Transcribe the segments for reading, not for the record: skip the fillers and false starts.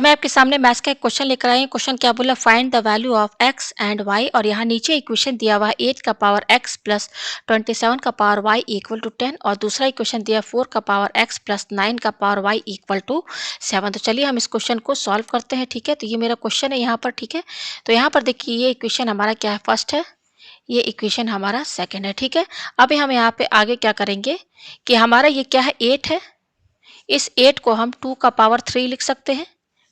मैं आपके सामने मैथ्स का एक क्वेश्चन लेकर आई हूँ। क्वेश्चन क्या बोला, find the value of x and y, और यहाँ नीचे इक्वेशन दिया हुआ है 8 का पावर x प्लस 27 का पावर y इक्वल टू 10, और दूसरा इक्वेशन दिया 4 का पावर x प्लस 9 का पावर y इक्वल टू 7। तो चलिए हम इस क्वेश्चन को सॉल्व करते हैं। ठीक है, तो ये मेरा क्वेश्चन है यहाँ पर। ठीक है, तो यहाँ पर देखिए ये इक्वेशन हमारा क्या है, फर्स्ट है, ये इक्वेशन हमारा सेकेंड है। ठीक है, अभी हम यहाँ पे आगे क्या करेंगे कि हमारा ये क्या है, 8 है, इस 8 को हम 2 का पावर 3 लिख सकते हैं।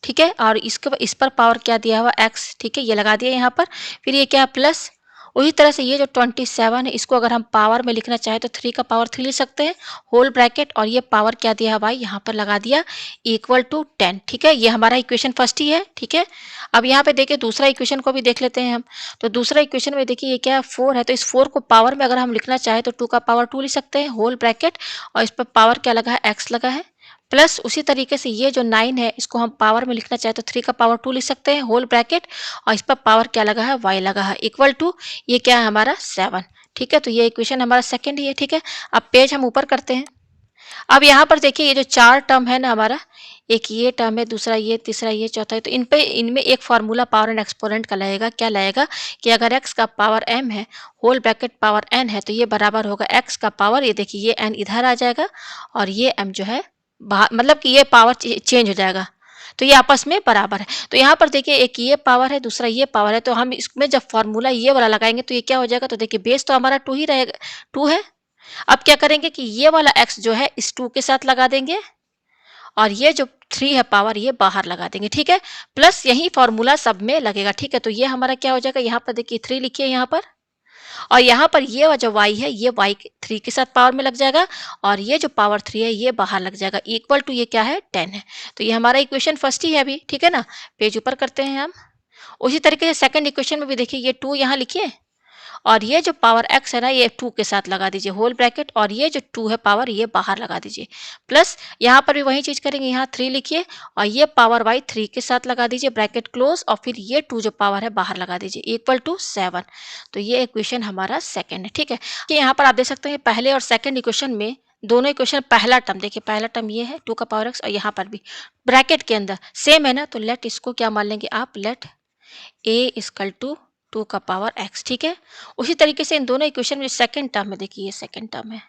ठीक है, और इस पर पावर क्या दिया हुआ, x। ठीक है, ये लगा दिया यहाँ पर। फिर ये क्या है, प्लस, उसी तरह से ये जो 27 है, इसको अगर हम पावर में लिखना चाहे तो 3 का पावर 3 लिख सकते हैं, होल ब्रैकेट, और ये पावर क्या दिया है भाई, यहाँ पर लगा दिया इक्वल टू 10। ठीक है, ये हमारा इक्वेशन फर्स्ट ही है। ठीक है, अब यहाँ पे देखिए दूसरा इक्वेशन को भी देख लेते हैं हम। तो दूसरा इक्वेशन में देखिए ये क्या है, 4 है, तो इस 4 को पावर में अगर हम लिखना चाहे तो 2 का पावर 2 लिख सकते हैं, होल ब्रैकेट, और इस पर पावर क्या लगा है, x लगा है, प्लस उसी तरीके से ये जो 9 है, इसको हम पावर में लिखना चाहे तो 3 का पावर 2 लिख सकते हैं, होल ब्रैकेट, और इस पर पावर क्या लगा है, y लगा है, इक्वल टू ये क्या है हमारा 7। ठीक है, तो ये इक्वेशन हमारा सेकंड ही है। ठीक है, अब पेज हम ऊपर करते हैं। अब यहाँ पर देखिए ये जो 4 टर्म है ना हमारा, एक ये टर्म है, दूसरा ये, तीसरा ये, चौथा है, तो इनमें एक फार्मूला पावर एंड एक्सपोनेंट का लगेगा। क्या लगेगा कि अगर x का पावर m है, होल ब्रैकेट पावर n है, तो ये बराबर होगा x का पावर, ये देखिए ये n इधर आ जाएगा, और ये m जो है बाहर, मतलब कि ये पावर चेंज हो जाएगा, तो ये आपस में बराबर है। तो यहाँ पर देखिए एक ये पावर है, दूसरा ये पावर है, तो हम इसमें जब फॉर्मूला ये वाला लगाएंगे तो ये क्या हो जाएगा, तो देखिए बेस तो हमारा 2 ही रहेगा, 2 है। अब क्या करेंगे कि ये वाला x जो है इस 2 के साथ लगा देंगे, और ये जो 3 है पावर, ये बाहर लगा देंगे। ठीक है, प्लस यही फॉर्मूला सब में लगेगा। ठीक है, तो ये हमारा क्या हो जाएगा, यहाँ पर देखिए 3 लिखिए यहाँ पर, और यहाँ पर ये जो y है, ये y 3 के साथ पावर में लग जाएगा, और ये जो पावर 3 है ये बाहर लग जाएगा, इक्वल टू ये क्या है, 10 है। तो ये हमारा इक्वेशन फर्स्ट ही है अभी। ठीक है ना, पेज ऊपर करते हैं हम। उसी तरीके से सेकंड इक्वेशन में भी देखिए ये 2 यहाँ लिखिए, और ये जो पावर x है ना, ये 2 के साथ लगा दीजिए, होल ब्रैकेट, और ये जो 2 है पावर, ये बाहर लगा दीजिए, प्लस यहाँ पर भी वही चीज करेंगे, यहाँ 3 लिखिए, और ये पावर y 3 के साथ लगा दीजिए, ब्रैकेट क्लोज, और फिर ये 2 जो पावर है बाहर लगा दीजिए, इक्वल टू 7। तो ये इक्वेशन हमारा सेकंड है। ठीक है, कि यहाँ पर आप देख सकते हैं पहले और सेकंड इक्वेशन में, दोनों इक्वेशन, पहला टर्म देखिए, पहला टर्म ये है 2 का पावर x, और यहाँ पर भी ब्रैकेट के अंदर सेम है ना, तो लेट इसको क्या मान लेंगे आप, लेट a इक्वल टू 2 का पावर x। ठीक है, उसी तरीके से इन दोनों इक्वेशन में सेकंड टर्म है, देखिए ये सेकंड टर्म है,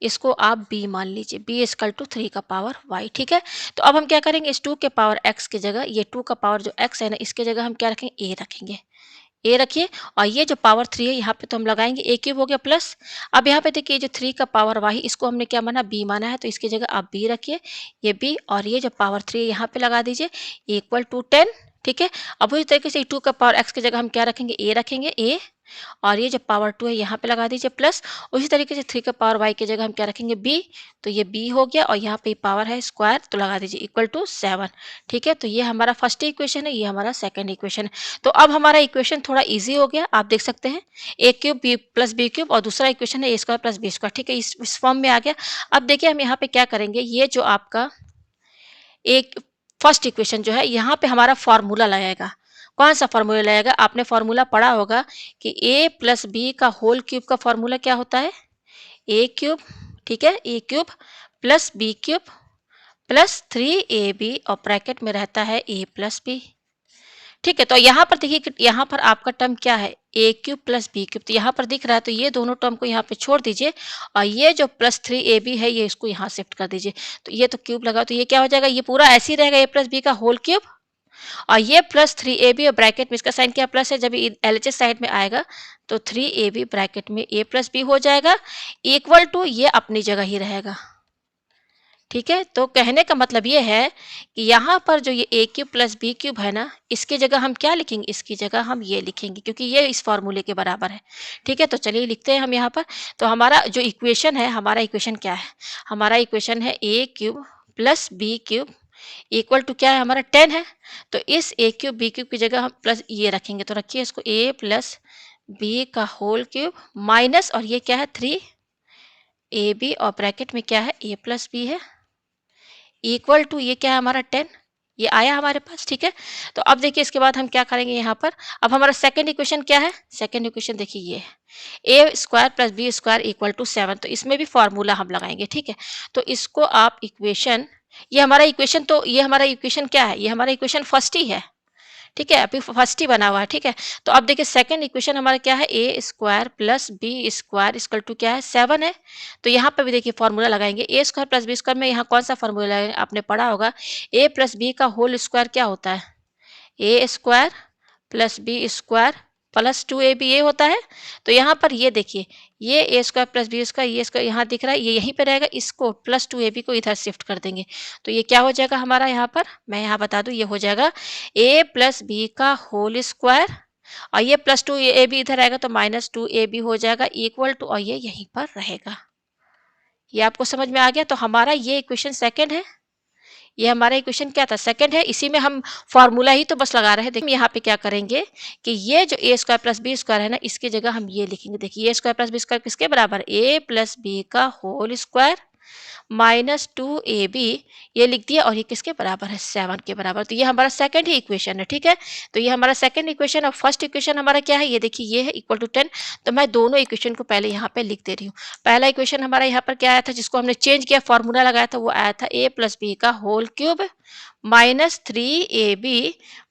इसको आप b मान लीजिए, b इक्वल टू 3 का पावर y। ठीक है, तो अब हम क्या करेंगे, इस 2 के पावर x की जगह, ये 2 का पावर जो x है ना, इसके जगह हम क्या रखेंगे, a रखेंगे, a रखिए, और ये जो पावर 3 है यहाँ पे तो हम लगाएंगे a क्यूब हो गया, प्लस अब यहाँ पे देखिए ये जो 3 का पावर y, इसको हमने क्या माना, b माना है, तो इसकी जगह आप b रखिए, ये b, और ये जो पावर 3 यहाँ पे लगा दीजिए, इक्वल टू 10। ठीक है, अब उसी तरीके से 2 का पावर x की जगह हम क्या रखेंगे, a रखेंगे, a, और ये जो पावर 2 है यहाँ पे लगा दीजिए, प्लस उसी तरीके से 3 का पावर y की जगह हम क्या रखेंगे, b, तो ये b हो गया, और यहाँ पे पावर है स्क्वायर, तो लगा दीजिए इक्वल टू 7। ठीक है, तो ये हमारा फर्स्ट इक्वेशन है, ये हमारा सेकंड इक्वेशन है। तो अब हमारा इक्वेशन थोड़ा इजी हो गया, आप देख सकते हैं, a cube b plus b cube, और दूसरा इक्वेशन है a square plus b square. ठीक है, इस फॉर्म में आ गया। अब देखिए हम यहाँ पे क्या करेंगे, ये जो आपका एक फर्स्ट इक्वेशन जो है, यहाँ पे हमारा फॉर्मूला लगेगा। कौन सा फॉर्मूला लगेगा, आपने फॉर्मूला पढ़ा होगा कि a प्लस बी का होल क्यूब का फॉर्मूला क्या होता है, a क्यूब। ठीक है, a cube plus b cube plus 3ab, और ब्रैकेट में रहता है a प्लस b। ठीक है, तो यहाँ पर देखिए कि यहाँ पर आपका टर्म क्या है, a cube plus b cube, तो यहाँ पर दिख रहा है, तो ये दोनों टर्म को यहाँ पे छोड़ दीजिए, और ये जो प्लस 3ab है, ये इसको यहाँ शिफ्ट कर दीजिए, तो ये तो क्यूब लगा, तो ये क्या हो जाएगा, ये पूरा ऐसे ही रहेगा, a प्लस बी का होल क्यूब, और ये प्लस 3ab, और ब्रैकेट में इसका साइन क्या प्लस है, जब LHS साइड में आएगा तो 3ab ब्रैकेट में a प्लस बी हो जाएगा, इक्वल टू ये अपनी जगह ही रहेगा। ठीक है, तो कहने का मतलब ये है कि यहाँ पर जो ये a cube plus b cube है ना, इसकी जगह हम क्या लिखेंगे, इसकी जगह हम ये लिखेंगे, क्योंकि ये इस फॉर्मूले के बराबर है। ठीक है, तो चलिए लिखते हैं हम यहाँ पर। तो हमारा जो इक्वेशन है, हमारा इक्वेशन क्या है, हमारा इक्वेशन है a cube plus b cube equal to क्या है, हमारा 10 है। तो इस a क्यूब बी क्यूब की जगह हम प्लस ये रखेंगे, तो रखिए इसको a प्लस बी का होल क्यूब माइनस, और ये क्या है 3ab, और ब्रैकेट में क्या है a प्लस बी है, इक्वल टू ये क्या है हमारा 10, ये आया हमारे पास। ठीक है, तो अब देखिए इसके बाद हम क्या करेंगे यहाँ पर, अब हमारा सेकंड इक्वेशन क्या है, सेकंड इक्वेशन देखिए ये है a square plus b square equal to 7, तो इसमें भी फॉर्मूला हम लगाएंगे। ठीक है, तो इसको आप इक्वेशन ये हमारा इक्वेशन, तो ये हमारा इक्वेशन क्या है, ये हमारा इक्वेशन फर्स्ट ही है, ठीक है, अभी फर्स्ट ही बना हुआ है, ठीक है। तो अब देखिए सेकंड इक्वेशन हमारा क्या है, a square plus b square equal to क्या है, 7 है। तो यहाँ पे भी देखिए फॉर्मूला लगाएंगे, a square plus b square में यहाँ कौन सा फॉर्मूला लगाएंगे, आपने पढ़ा होगा, ए प्लस बी का होल स्क्वायर क्या होता है, a square plus b square plus 2ab ये होता है। तो यहाँ पर ये देखिए, ये ए स्क्वायर प्लस बी स्क्वायर, ये स्क्वायर यहाँ दिख रहा है, ये यहीं पे रहेगा, इसको प्लस 2ab को इधर शिफ्ट कर देंगे। तो ये क्या हो जाएगा हमारा, यहाँ पर मैं यहाँ बता दूं, ये हो जाएगा a प्लस बी का होल स्क्वायर, और ये प्लस 2ab इधर आएगा तो माइनस 2ab हो जाएगा इक्वल टू, और ये यहीं पर रहेगा। ये आपको समझ में आ गया। तो हमारा ये इक्वेशन सेकंड है, ये हमारा इक्वेशन क्या था, सेकंड है। इसी में हम फॉर्मूला ही तो बस लगा रहे हैं। देखिए यहाँ पे क्या करेंगे कि ये जो ए स्क्वायर प्लस बी स्क्वायर है ना, इसकी जगह हम ये लिखेंगे। देखिए ए स्क्वायर प्लस बी स्क्वायर किसके बराबर, ए प्लस बी का होल स्क्वायर माइनस 2ab, ये लिख दिया, और ये किसके बराबर है, 7 के बराबर। तो ये हमारा सेकंड ही इक्वेशन है, ठीक है। तो ये हमारा सेकंड इक्वेशन, और फर्स्ट इक्वेशन हमारा क्या है, ये देखिए ये है इक्वल टू 10। तो मैं दोनों इक्वेशन को पहले यहाँ पे लिख दे रही हूँ। पहला इक्वेशन हमारा यहाँ पर क्या आया था, जिसको हमने चेंज किया, फॉर्मूला लगाया था, वो आया था ए प्लस बी का whole cube minus 3ab,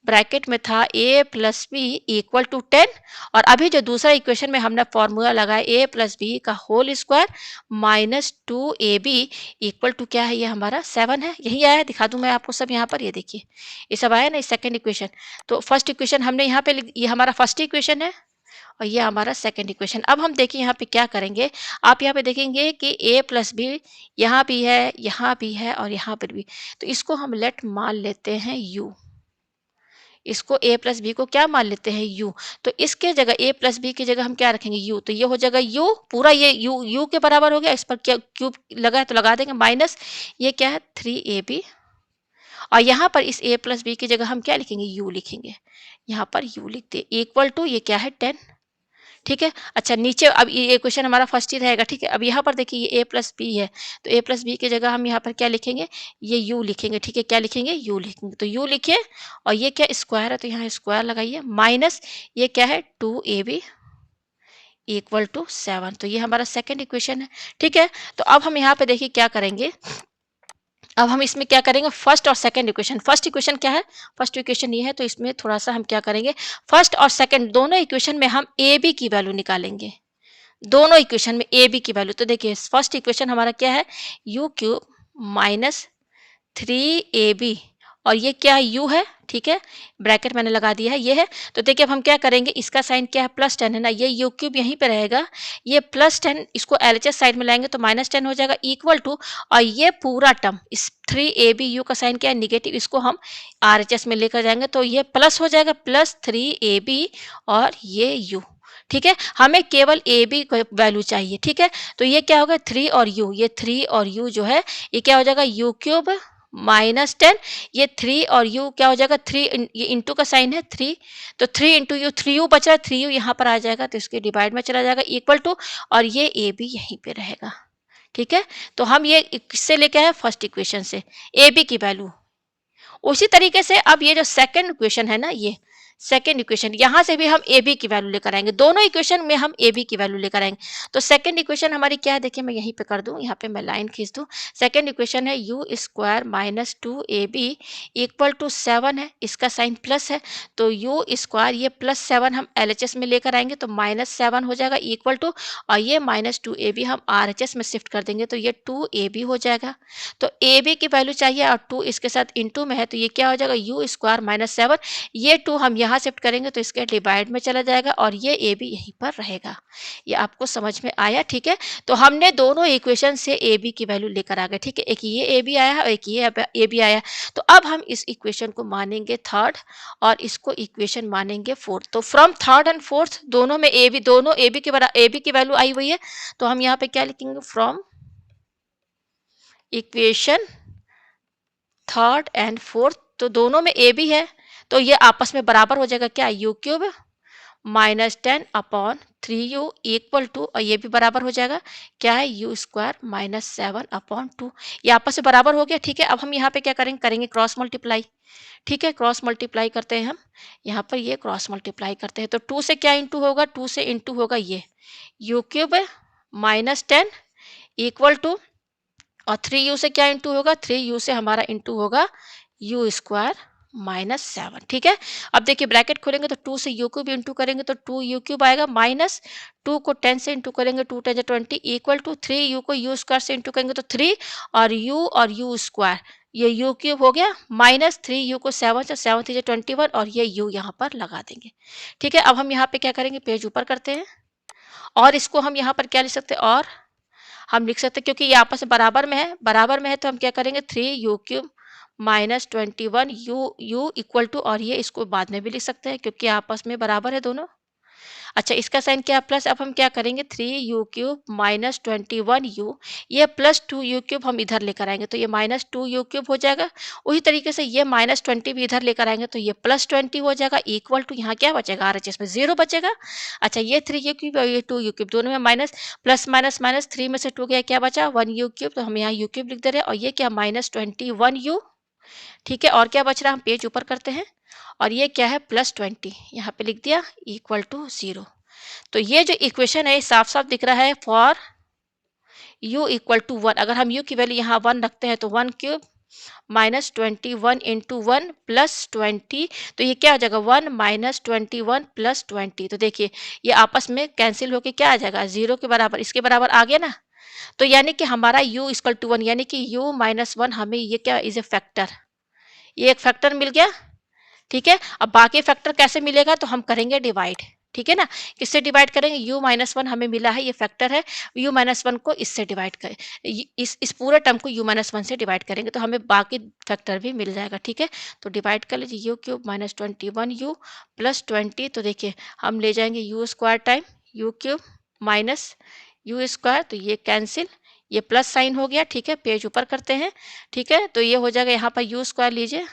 bracket में था a plus b equal to 10। और अभी जो दूसरा इक्वेशन में हमने फॉर्मूला लगाया, ए प्लस बी का whole square minus 2ab equal to क्या है, ये हमारा 7 है। यही आया है, दिखा दूं मैं आपको सब यहाँ पर, ये देखिए ये सब आया ना, सेकंड इक्वेशन। तो फर्स्ट इक्वेशन हमने यहाँ पे ये हमारा फर्स्ट इक्वेशन है, और ये हमारा सेकंड इक्वेशन। अब हम देखिए यहाँ पे क्या करेंगे, आप यहाँ पे देखेंगे कि a प्लस बी यहाँ भी है और यहाँ पर भी। तो इसको हम लेट मान लेते हैं u, इसको a प्लस बी को क्या मान लेते हैं u। तो इसके जगह a प्लस बी की जगह हम क्या रखेंगे u, तो ये हो जाएगा u पूरा, ये u के बराबर हो गया। इस पर क्या क्यूब लगा है तो लगा देंगे, माइनस ये क्या है 3ab, और यहाँ पर इस a प्लस बी की जगह हम क्या लिखेंगे, u लिखेंगे। यहाँ पर u लिखते इक्वल टू, ये क्या है 10, ठीक है। अच्छा नीचे अब ये क्वेश्चन हमारा फर्स्ट ही रहेगा, ठीक है। अब यहाँ पर देखिए ये a प्लस बी है, तो a प्लस बी की जगह हम यहाँ पर क्या लिखेंगे, ये u लिखेंगे, ठीक है। क्या लिखेंगे, u लिखेंगे। तो u लिखिए, और ये क्या स्क्वायर है, तो यहाँ स्क्वायर लगाइए, माइनस ये क्या है 2ab इक्वल टू 7। तो ये हमारा सेकंड इक्वेशन है, ठीक है। तो अब हम यहाँ पे देखिए क्या करेंगे, अब हम इसमें क्या करेंगे, फर्स्ट और सेकंड इक्वेशन। फर्स्ट इक्वेशन क्या है, फर्स्ट इक्वेशन ये है, तो इसमें थोड़ा सा हम क्या करेंगे, फर्स्ट और सेकंड दोनों इक्वेशन में हम ए बी की वैल्यू निकालेंगे, दोनों इक्वेशन में ए बी की वैल्यू। तो देखिए फर्स्ट इक्वेशन हमारा क्या है, यू क्यूब माइनस 3ab, और ये क्या है, u है, ठीक है, ब्रैकेट मैंने लगा दिया है, ये है। तो देखिए अब हम क्या करेंगे, इसका साइन क्या है, प्लस 10 है ना, ये u क्यूब यहीं पे रहेगा, ये प्लस 10 इसको एलएचएस साइड में लाएंगे तो माइनस 10 हो जाएगा इक्वल टू, और ये पूरा टर्म इस 3ab u का साइन क्या है, निगेटिव, इसको हम आरएचएस में लेकर जाएंगे तो ये प्लस हो जाएगा, प्लस 3ab और ये u, ठीक है। हमें केवल ए बी वैल्यू चाहिए, ठीक है। तो ये क्या होगा 3 और u, ये 3 और u जो है ये क्या हो जाएगा, u क्यूब माइनस 10, ये 3 और u क्या हो जाएगा, 3 ये इंटू का साइन है 3, तो 3 इंटू यू, 3u बच रहा है, 3u यहाँ पर आ जाएगा तो इसके डिवाइड में चला जाएगा इक्वल टू, और ये ए बी यहीं पे रहेगा, ठीक है। तो हम ये किससे लेके आए, फर्स्ट इक्वेशन से ए बी की वैल्यू। उसी तरीके से अब ये जो सेकंड इक्वेशन है ना, ये सेकंड इक्वेशन, यहां से भी हम ए बी की वैल्यू लेकर आएंगे, दोनों इक्वेशन में हम ए बी की वैल्यू लेकर आएंगे। तो सेकंड इक्वेशन हमारी क्या है, देखिए मैं यहीं पे कर दूं, यहाँ पे मैं लाइन खींच दूं। सेकंड इक्वेशन है u square minus 2ab equal to 7 है, इसका साइन प्लस है, तो यू स्क्वायर ये प्लस 7 हम एलएचएस में लेकर आएंगे तो माइनस 7 हो जाएगा इक्वल टू, और ये माइनस 2ab हम आरएचएस में शिफ्ट कर देंगे तो ये 2ab हो जाएगा। तो ए बी की वैल्यू चाहिए और 2 इसके साथ इंटू में है, तो ये क्या हो जाएगा, यू स्क्वायर माइनस 7, ये 2 हम यहाँ शिफ्ट करेंगे तो इसके डिवाइड में चला जाएगा, और ये ए बी यहीं पर रहेगा। ये आपको समझ में आया, ठीक है। तो हमने दोनों इक्वेशन से ए बी की वैल्यू लेकर आ गए, ठीक है। एक ये ए बी आया है और एक ये ए बी आया। तो अब हम इस इक्वेशन को मानेंगे थर्ड, और इसको इक्वेशन मानेंगे फोर्थ। तो फ्रॉम थर्ड एंड फोर्थ दोनों में ए बी, दोनों ए बी के बराबर ए बी की वैल्यू आई हुई है, तो हम यहाँ पे क्या लिखेंगे, from equation third and fourth, तो दोनों में ए बी है, तो ये आपस में बराबर हो जाएगा क्या, u cube minus 10 upon 3u equal to, और ये भी बराबर हो जाएगा क्या है, यू स्क्वायर माइनस 7 अपॉन 2, ये आपस में बराबर हो गया, ठीक है। अब हम यहाँ पे क्या करेंगे क्रॉस मल्टीप्लाई, ठीक है। क्रॉस मल्टीप्लाई करते हैं हम, यहाँ पर ये क्रॉस मल्टीप्लाई करते हैं, तो 2 से क्या इंटू होगा, 2 से इंटू होगा ये u cube minus 10 equal to, और 3u से क्या इंटू होगा, 3u से हमारा इंटू होगा यू स्क्वायर माइनस 7। ठीक है, अब देखिए ब्रैकेट खोलेंगे तो 2 से यू क्यूब इंटू करेंगे तो 2u क्यूब आएगा, माइनस 2 को 10 से इंटू करेंगे 2 10 20 इक्वल टू 3u को यू स्क्वायर से इंटू करेंगे तो 3 और यू स्क्वायर, ये यू क्यूब हो गया, माइनस 3u को 7 से 7 3 21 और ये u यहाँ पर लगा देंगे। ठीक है, अब हम यहाँ पे क्या करेंगे, पेज ऊपर करते हैं और इसको हम यहाँ पर क्या लिख सकते हैं, और हम लिख सकते हैं क्योंकि ये आपस में बराबर में है तो हम क्या करेंगे, 3u cube minus 21 u equal to, और ये इसको बाद में भी लिख सकते हैं क्योंकि आपस में बराबर है दोनों। अच्छा, इसका साइन क्या है, प्लस। अब हम क्या करेंगे, 3u क्यूब माइनस 21u, ये प्लस 2u क्यूब हम इधर लेकर आएंगे तो ये माइनस 2u क्यूब हो जाएगा। उसी तरीके से ये माइनस 20 भी इधर लेकर आएंगे तो ये प्लस 20 हो जाएगा, इक्वल टू यहाँ क्या बचेगा, RHS में 0 बचेगा। अच्छा, ये 3u क्यूब और ये 2u क्यूब दोनों में माइनस, प्लस माइनस माइनस, 3 में से 2 गया, क्या बचा 1u क्यूब, तो हम यहाँ u क्यूब लिख दे रहे हैं, और ये क्या माइनस 21u। ठीक है, और क्या बच रहा है, हम पेज ऊपर करते हैं, और ये क्या है प्लस 20, यहाँ पे लिख दिया इक्वल टू 0। तो ये जो इक्वेशन है साफ साफ दिख रहा है फॉर u इक्वल टू 1। अगर हम u की वैल्यू यहाँ 1 रखते हैं तो 1 क्यूब माइनस 21 इंटू 1 प्लस 20, तो ये क्या हो जाएगा 1 माइनस 21 प्लस 20। तो देखिए ये आपस में कैंसिल होके क्या आ जाएगा, 0 के बराबर, इसके बराबर आ गया ना। तो यानी कि हमारा u इक्वल टू 1, यानी कि u माइनस 1 हमें ये क्या इज ए फैक्टर, ये एक फैक्टर मिल गया। ठीक है, अब बाकी फैक्टर कैसे मिलेगा, तो हम करेंगे डिवाइड। ठीक है ना, किससे डिवाइड करेंगे, u माइनस 1 हमें मिला है, ये फैक्टर है, u माइनस 1 को इससे डिवाइड करें, इस पूरे टर्म को u माइनस 1 से डिवाइड करेंगे तो हमें बाकी फैक्टर भी मिल जाएगा। ठीक है, तो डिवाइड कर लीजिए u cube minus 21u plus 20, तो देखिए हम ले जाएंगे you square time u cube minus you square, तो ये कैंसिल, ये प्लस साइन हो गया। ठीक है, पेज ऊपर करते हैं। ठीक है, तो ये हो जाएगा, यहाँ पर यू स्क्वायर लीजिए,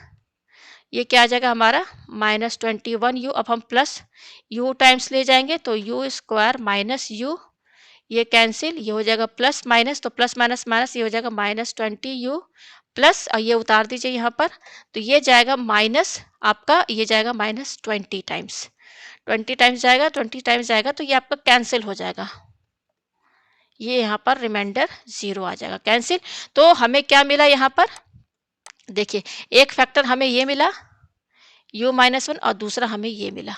ये क्या आ जाएगा हमारा माइनस 21u। अब हम प्लस u टाइम्स ले जाएंगे तो यू स्क्वायर माइनस यू, ये कैंसिल, ये हो जाएगा प्लस माइनस, तो प्लस माइनस माइनस, ये हो जाएगा माइनस 20u प्लस, और ये उतार दीजिए यहाँ पर, तो ये जाएगा माइनस आपका, ये जाएगा माइनस 20 टाइम्स, 20 टाइम्स जाएगा, 20 टाइम्स जाएगा तो ये आपका कैंसिल हो जाएगा, ये यहाँ पर रिमाइंडर 0 आ जाएगा, कैंसिल। तो हमें क्या मिला यहाँ पर, देखिए एक फैक्टर हमें ये मिला u माइनस 1 और दूसरा हमें ये मिला।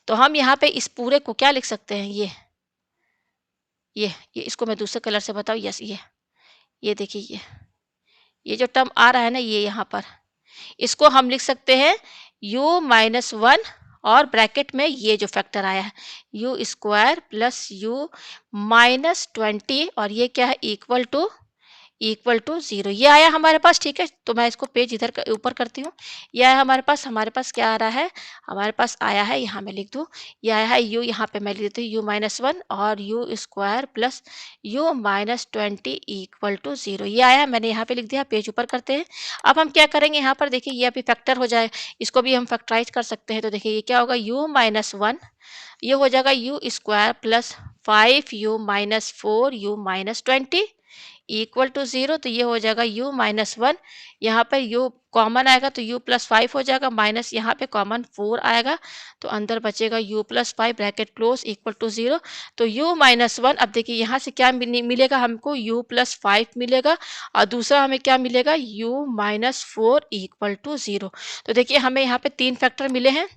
तो हम यहाँ पे इस पूरे को क्या लिख सकते हैं, ये इसको मैं दूसरे कलर से बताऊँ, यस ये देखिए ये जो टर्म आ रहा है ना, ये यहाँ पर, इसको हम लिख सकते हैं u माइनस 1 और ब्रैकेट में ये जो फैक्टर आया है u square plus u minus 20, और ये क्या है इक्वल टू 0, ये आया हमारे पास। ठीक है, तो मैं इसको पेज इधर ऊपर करती हूँ, ये आया हमारे पास क्या आ रहा है, हमारे पास आया है, यहाँ मैं लिख दूँ, ये आया है u, यहाँ पे मैं लिख देती हूँ यू माइनस 1 और u square plus u minus 20 equal to 0, ये आया है, मैंने यहाँ पे लिख दिया। पेज ऊपर करते हैं। अब हम क्या करेंगे, यहाँ पर देखिए ये अभी फैक्टर हो जाए, इसको भी हम फैक्टराइज कर सकते हैं, तो देखिए ये क्या होगा u माइनस 1, ये हो जाएगा u square plus 5u minus 4u minus 20 equal to 0, तो ये हो जाएगा u माइनस 1, यहाँ पर u कॉमन आएगा तो u प्लस 5 हो जाएगा, माइनस यहाँ पे कॉमन 4 आएगा, तो अंदर बचेगा u plus 5 bracket close equal to 0। तो u माइनस 1, अब देखिए यहाँ से क्या मिलेगा हमको, u प्लस 5 मिलेगा, और दूसरा हमें क्या मिलेगा u माइनस 4 इक्वल टू 0। तो देखिए हमें यहाँ पे 3 फैक्टर मिले हैं,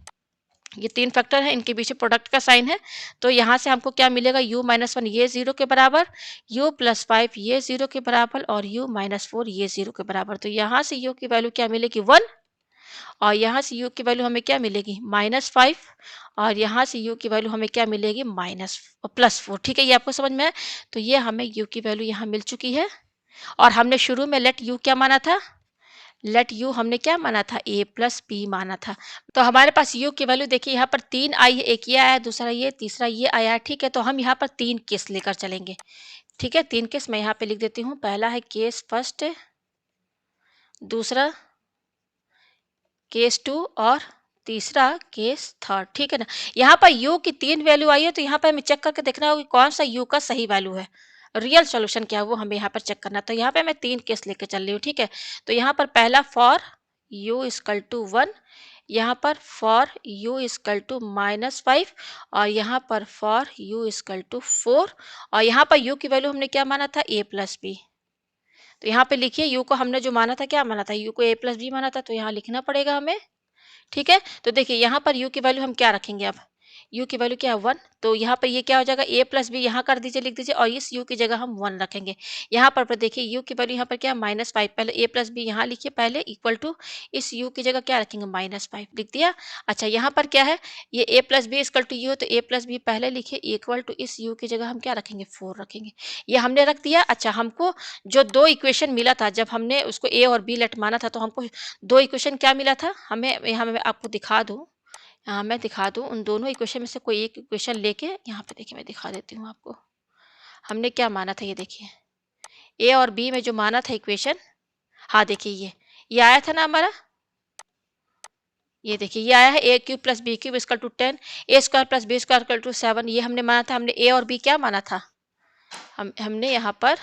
ये 3 फैक्टर है, इनके पीछे प्रोडक्ट का साइन है, तो यहाँ से हमको क्या मिलेगा u माइनस 1 ये 0 के बराबर, u प्लस 5 ये 0 के बराबर, और u माइनस 4 ये 0 के बराबर। तो यहाँ से u की वैल्यू क्या मिलेगी 1, और यहाँ से u की वैल्यू हमें क्या मिलेगी माइनस 5, और यहाँ से u की वैल्यू हमें क्या मिलेगी माइनस प्लस 4। ठीक है, ये आपको समझ में है। तो ये हमें u की वैल्यू यहाँ मिल चुकी है, और हमने शुरू में लेट u क्या माना था, लेट यू हमने क्या माना था a प्लस बी माना था। तो हमारे पास u की वैल्यू देखिए यहाँ पर 3 आई है, एक ये आया है, दूसरा ये, तीसरा ये आया है। ठीक है, तो हम यहाँ पर 3 केस लेकर चलेंगे। ठीक है, 3 केस मैं यहाँ पे लिख देती हूँ। पहला है केस फर्स्ट, दूसरा केस 2 और तीसरा केस थर्ड। ठीक है ना, यहाँ पर u की 3 वैल्यू आई है, तो यहाँ पर हमें चेक करके देखना होगा कि कौन सा u का सही वैल्यू है, रियल सॉल्यूशन क्या है वो हमें यहाँ पर चेक करना। तो यहाँ पे मैं 3 केस लेके चल रही हूँ। ठीक है, तो यहाँ पर पहला फॉर u इक्वल टू 1, यहाँ पर for u equal to minus 5, और यहाँ पर फॉर u इक्वल टू 4, और यहाँ पर u की वैल्यू हमने क्या माना था a प्लस बी। तो यहाँ पे लिखिए यू को हमने जो माना था, क्या माना था, यू को ए प्लस बी माना था, तो यहाँ लिखना पड़ेगा हमें। ठीक है, तो देखिए यहाँ पर u की वैल्यू हम क्या रखेंगे, अब u की वैल्यू क्या है 1, तो यहाँ पर ये क्या हो जाएगा a प्लस बी, यहाँ कर दीजिए, लिख दीजिए, और इस u की जगह हम 1 रखेंगे। यहाँ पर देखिए u की वैल्यू यहाँ पर क्या है -5, पहले a प्लस बी यहाँ लिखिए पहले, इक्वल टू इस u की जगह क्या रखेंगे -5, लिख दिया। अच्छा यहाँ पर क्या है, ये a plus b equal to u, तो a प्लस बी पहले लिखिए, इक्वल टू इस u की जगह हम क्या रखेंगे 4 रखेंगे, ये हमने रख दिया। अच्छा हमको जो दो इक्वेशन मिला था जब हमने उसको a और b लेट माना था, तो हमको दो इक्वेशन क्या मिला था हमें, यहाँ मैं आपको दिखा दूँ, मैं दिखा दूँ उन दोनों इक्वेशन में से कोई एक इक्वेशन लेके, यहाँ पे देखिए मैं दिखा देती हूँ आपको। हमने क्या माना था, ये देखिए ए और बी में जो माना था इक्वेशन, हाँ देखिए ये आया था ना हमारा, ये देखिए ये आया है a cube plus b cube equal to 10, a square plus b square equal to 7, ये हमने माना था। हमने ए और बी क्या माना था, हमने यहाँ पर